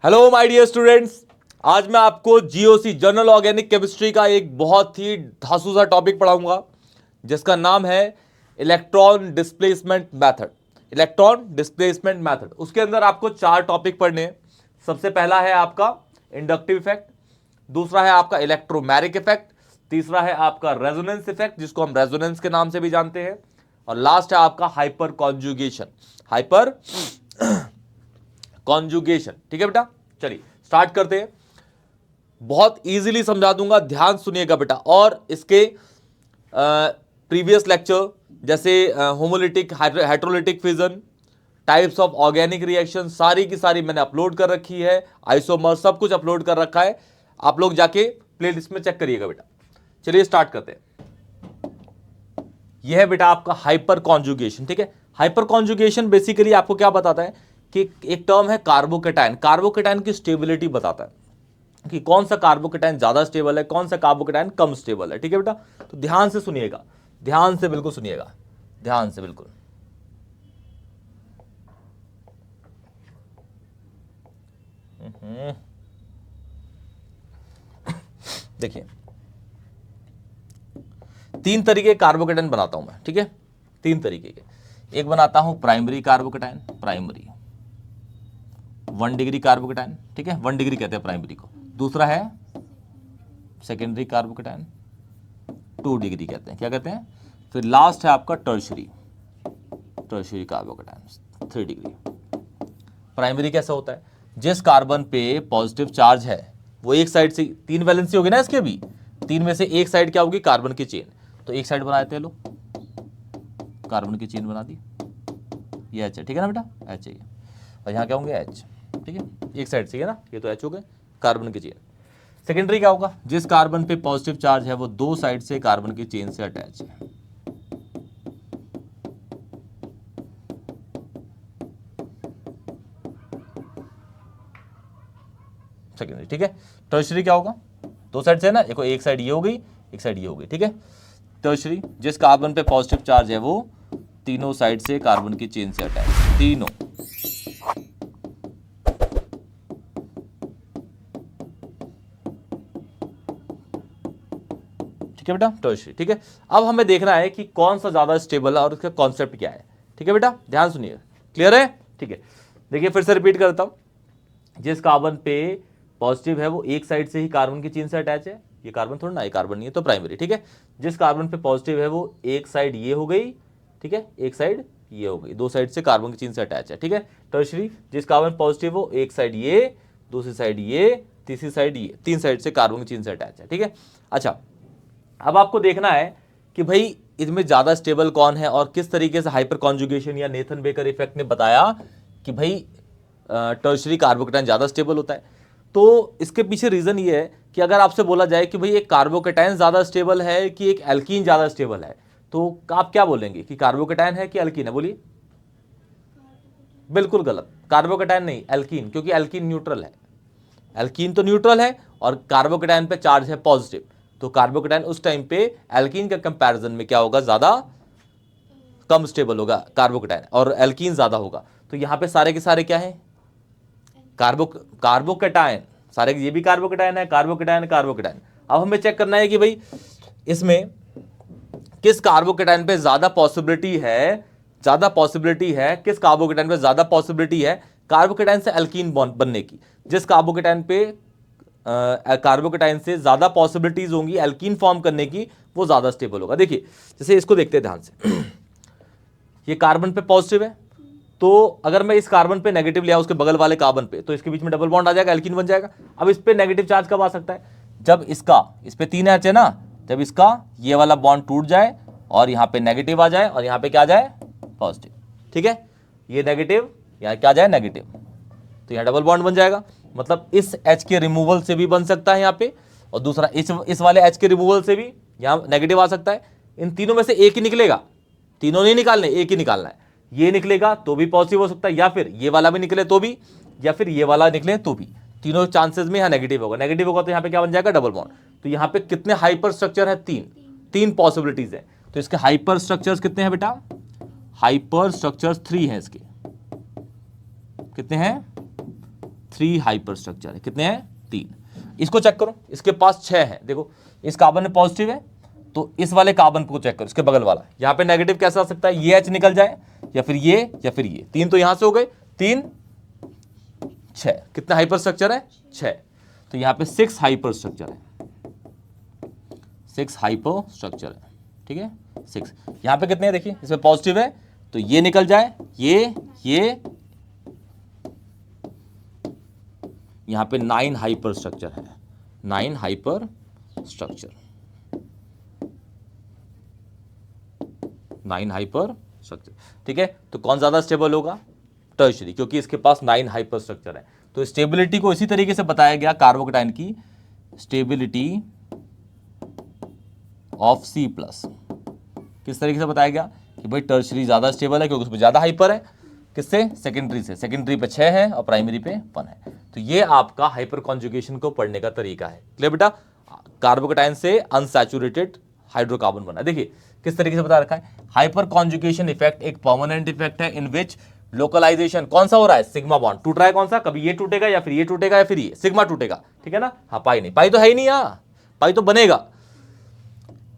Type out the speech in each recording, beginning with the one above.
Hello my dear students, आज मैं आपको जीओसी जनरल ऑर्गेनिक केमिस्ट्री का एक बहुत ही धांसू सा टॉपिक पढ़ाऊंगा जिसका नाम है electron displacement method. Electron displacement method, उसके अंदर आपको 4 टॉपिक पढ़ने हैं। सबसे पहला है आपका इंडक्टिव इफेक्ट, दूसरा है आपका इलेक्ट्रोमैग्नेटिक इफेक्ट, तीसरा है आपका रेजोनेंस इफेक्ट जिसको हम रेजोनेंस के नाम से भी जानते हैं, और लास्ट है आपका हाइपर कॉन्जुगेशन। हाइपर कॉन्जुगेशन, ठीक है बेटा। चलिए स्टार्ट करते हैं। बहुत इजीली समझा दूंगा, ध्यान सुनिएगा बेटा। और इसके प्रीवियस लेक्चर जैसे homolytic heterolytic fission, types of organic reaction, सारी की सारी मैंने अपलोड कर रखी है। आइसोमर सब कुछ अपलोड कर रखा है, आप लोग जाके प्लेलिस्ट में चेक करिएगा बेटा। चलिए स्टार्ट करते हैं। यह है बेटा आपका हाइपर कॉन्जुगेशन, ठीक है। हाइपर कॉन्जुगेशन बेसिकली आपको क्या बताता है कि एक टर्म है कार्बोकेटाइन। कार्बोकेटाइन की स्टेबिलिटी बताता है कि कौन सा कार्बोकेटाइन ज्यादा स्टेबल है, कौन सा कार्बोकेटाइन कम स्टेबल है, ठीक है बेटा। तो ध्यान से सुनिएगा, ध्यान से बिल्कुल सुनिएगा, ध्यान से बिल्कुल। देखिए 3 तरीके कार्बोकेटाइन बनाता हूं मैं, ठीक है। 3 तरीके के। एक बनाता हूं primary carbocation, primary 1 degree carbocation, ठीक है, 1 डिग्री कहते हैं प्राइमरी को। दूसरा है सेकेंडरी कार्बोकेटाइन, 2 डिग्री कहते हैं, क्या कहते हैं। फिर लास्ट है आपका tertiary, tertiary carbocation 3 degree. Primary कैसा होता है, जिस कार्बन पे पॉजिटिव चार्ज है वो एक साइड से 3 वैलेंसी होगी ना इसके भी, 3 में से एक साइड क्या होगी, कार्बन की चेन। तो एक साइड बना देते हैं लो, कार्बन की चेन बना दी, ये एच है, ठीक है ना बेटा, एच है। और यहाँ क्या होंगे एच, ठीक है, एक साइड से है ना, ये तो एच हो गए कार्बन की चेन। सेकेंडरी क्या होगा, जिस कार्बन पे पॉजिटिव चार्ज है वो 2 साइड से कार्बन की चेन से अटैच है। सेकेंडरी, ठीक है। टर्शरी क्या होगा, 2 साइड से है ना, देखो एक साइड ये हो गई, एक साइड ये हो गई, ठीक है। टर्शरी जिस कार्बन पे पॉजिटिव चार्ज है वो तीनों साइड से कार्बन की चेन से अटैच, तीनों। ठीक है बेटा, टर्शरी, ठीक है। अब हमें देखना है कि कौन सा ज्यादा स्टेबल है और उसका कॉन्सेप्ट क्या है, ठीक है बेटा, ध्यान सुनिए, क्लियर है, ठीक है। देखिए फिर से रिपीट करता हूं, जिस कार्बन पे पॉजिटिव है वो एक साइड से ही कार्बन की चेन से अटैच है, ये कार्बन थोड़ा ना, ये कार्बन नहीं है तो प्राइमरी, ठीक है। जिस कार्बन पे पॉजिटिव है वो एक साइड ये हो गई, ठीक है, एक साइड ये हो गई, 2 साइड से कार्बन की चेन से अटैच है, ठीक है। टर्शरी जिस कार्बन पॉजिटिव हो एक साइड ये, दूसरी साइड ये, तीसरी साइड ये, 3 साइड से कार्बन की चेन से अटैच है, ठीक है। अच्छा, अब आपको देखना है कि भाई इसमें ज्यादा स्टेबल कौन है और किस तरीके से हाइपर कॉन्जुगेशन या नेथन बेकर इफेक्ट ने बताया कि भाई टर्शरी कार्बोकेटाइन ज्यादा स्टेबल होता है। तो इसके पीछे रीजन ये है कि अगर आपसे बोला जाए कि भाई एक कार्बोकेटाइन ज्यादा स्टेबल है कि एक एल्कीन ज्यादा स्टेबल है, तो आप क्या बोलेंगे कि कार्बोकेटाइन है कि एल्कीन है, बोलिए। बिल्कुल गलत, कार्बोकेटाइन नहीं, एल्कीन, क्योंकि एल्कीन न्यूट्रल है। एल्कीन तो न्यूट्रल है और कार्बोकेटाइन पे चार्ज है पॉजिटिव, तो कार्बोकेटाइन उस टाइम पे एल्कीन के कंपैरिजन में क्या होगा, ज्यादा कम स्टेबल होगा कार्बोकेटाइन, और एल्कीन ज्यादा होगा। तो यहां पे सारे के सारे क्या है, कार्बोकेटाइन, सारे ये भी कार्बोकेटाइन है, कार्बोकेटाइन कार्बोकेटाइन। अब हमें चेक करना है कि भाई इसमें किस कार्बोकेटाइन पे ज्यादा पॉसिबिलिटी है, ज्यादा पॉसिबिलिटी है, किस कार्बोकेटाइन पे ज्यादा पॉसिबिलिटी है कार्बोकेटाइन से एल्कीन बॉन्ड बनने की। जिस कार्बोकेटाइन पे कार्बोकेटाइन से ज्यादा पॉसिबिलिटीज होंगी एल्कीन फॉर्म करने की, वो ज्यादा स्टेबल होगा। देखिए जैसे इसको देखते हैं ध्यान से, ये कार्बन पे पॉजिटिव है, तो अगर मैं इस कार्बन पे नेगेटिव लिया उसके बगल वाले कार्बन पे, तो इसके बीच में डबल बॉन्ड आ जाएगा, एल्कीन बन जाएगा। अब इस पे नेगेटिव चार्ज कब आ सकता है, जब इसका, इस पे 3 एच है ना, जब इसका ये वाला बॉन्ड टूट जाए और यहाँ पे नेगेटिव आ जाए और यहाँ पे क्या आ जाए, पॉजिटिव, ठीक है। ये नेगेटिव, यहाँ क्या आ जाए, नेगेटिव, तो यहाँ डबल बॉन्ड बन जाएगा। मतलब इस H के रिमूवल से भी बन सकता है यहाँ पे, और दूसरा इस वाले H के रिमूवल से भी यहाँ नेगेटिव आ सकता है। इन तीनों में से एक ही निकलेगा, तीनों नहीं निकालने, एक ही निकालना है। ये निकलेगा तो भी पॉजिटिव हो सकता है, या फिर ये वाला भी निकले तो भी, या फिर ये वाला निकले तो भी। तीनों चांसेस में यहाँ नेगेटिव होगा, नेगेटिव होगा तो यहाँ पे क्या बन जाएगा, डबल बॉन्ड। तो यहाँ पे कितने हाइपर स्ट्रक्चर है, 3 पॉसिबिलिटीज है। तो इसके हाइपर स्ट्रक्चर्स कितने हैं बेटा, हाइपर स्ट्रक्चर्स 3 हैं इसके, कितने हैं, 3 हाइपर स्ट्रक्चर है। कितने हैं? 3। इसको चेक करो, इसके पास 6 है। देखो इस कार्बन में पॉजिटिव है, तो इस वाले कार्बन को चेक करो, इसके बगल वाला, यहां पे नेगेटिव कैसे आ सकता है? ये H निकल जाए या फिर ये या फिर ये। 3 तो यहां से हो गए, 3 6। कितना हाइपर स्ट्रक्चर है? 6। तो यहां पे 6 हाइपर स्ट्रक्चर है, 6 हाइपर स्ट्रक्चर है। ठीक है, 6। यहां पे कितने हैं देखिए, इसमें पॉजिटिव है तो ये निकल जाए, ये यहां पे 9 हाइपर स्ट्रक्चर है, 9 हाइपर स्ट्रक्चर, 9 हाइपर स्ट्रक्चर। ठीक है, तो कौन ज्यादा स्टेबल होगा? टर्शियरी, क्योंकि इसके पास 9 हाइपर स्ट्रक्चर है। तो स्टेबिलिटी को इसी तरीके से बताया गया, कार्बोकेटाइन की स्टेबिलिटी ऑफ C प्लस किस तरीके से बताया गया कि भाई टर्शियरी ज्यादा स्टेबल है क्योंकि उसमें ज्यादा हाइपर है। किससे? सेकेंडरी से। सेकेंडरी पे 6 है और प्राइमरी पे 1 है। तो ये आपका हाइपर कॉन्जुगेशन को पढ़ने का तरीका है। क्लियर बेटा? कार्बोकेटाइन से अनसैचुरेटेड हाइड्रोकार्बन बना। देखिए किस तरीके से बता रखा है, हाइपर कॉन्जुगेशन इफेक्ट एक परमानेंट इफेक्ट है इन विच लोकलाइजेशन कौन सा हो रहा है? सिग्मा बॉन्ड टूट रहा है। कौन सा? कभी ये टूटेगा या फिर ये टूटेगा या फिर ये, सिग्मा टूटेगा। ठीक है ना? हाँ, पाई नहीं, पाई तो है ही नहीं, यहाँ पाई तो बनेगा।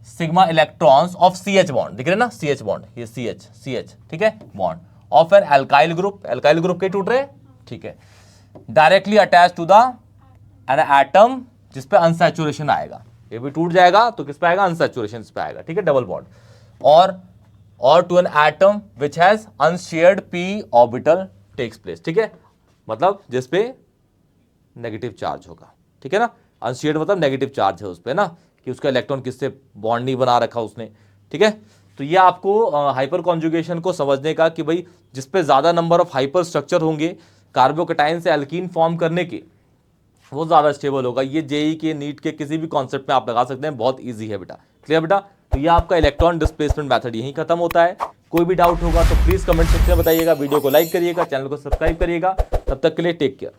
Sigma electrons of CH bond, दिख रहे ना, CH बॉन्ड, ये CH, ठीक है, bond of an alkyl group, alkyl group के टूट रहे। ठीक है, directly attach to the N atom जिस पे अनसैचुरेशन आएगा, ये भी टूट जाएगा तो किस पे आएगा? अनसैचुरेशन पे आएगा। ठीक है, डबल बॉन्ड। और to N atom which has unshared p orbital takes place. ठीक है, मतलब जिस पे नेगेटिव चार्ज होगा। ठीक है ना, अनशेयर्ड मतलब नेगेटिव चार्ज है उस पे ना, कि उसका इलेक्ट्रॉन किससे बॉन्ड नहीं बना रखा उसने। ठीक है, तो ये आपको हाइपर कॉन्जुगेशन को समझने का कि भाई जिस पे ज्यादा नंबर ऑफ हाइपर स्ट्रक्चर होंगे कार्बोकेटाइन से एल्कीन फॉर्म करने के, वो ज्यादा स्टेबल होगा। ये जेई के, नीट के किसी भी कॉन्सेप्ट में आप लगा सकते हैं, बहुत ईजी है बेटा। क्लियर बेटा? तो ये आपका इलेक्ट्रॉन डिस्प्लेसमेंट मेथड यहीं खत्म होता है। कोई भी डाउट होगा तो प्लीज कमेंट सेक्शन में बताइएगा, वीडियो को लाइक करिएगा, चैनल को सब्सक्राइब करिएगा। तब तक के लिए टेक केयर।